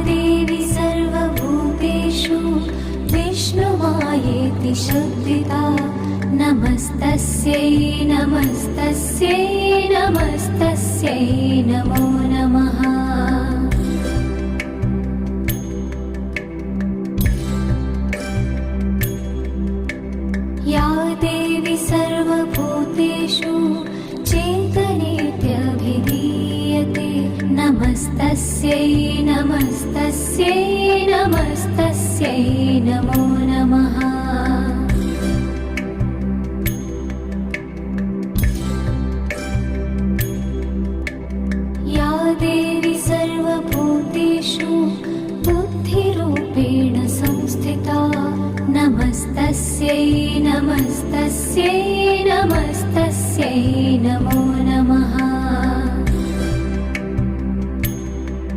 देवी सर्वभूतेषु विष्णुमायेति शब्दिता नमस्तस्यै नमस्तस्यै नमस्तस्यै नमो नमः। या देवी सर्वभूतेषु चेतनेत्यभिधीयते नमस्तस्यै नमस्तस्यै नमस्तस्यै नमो नमः।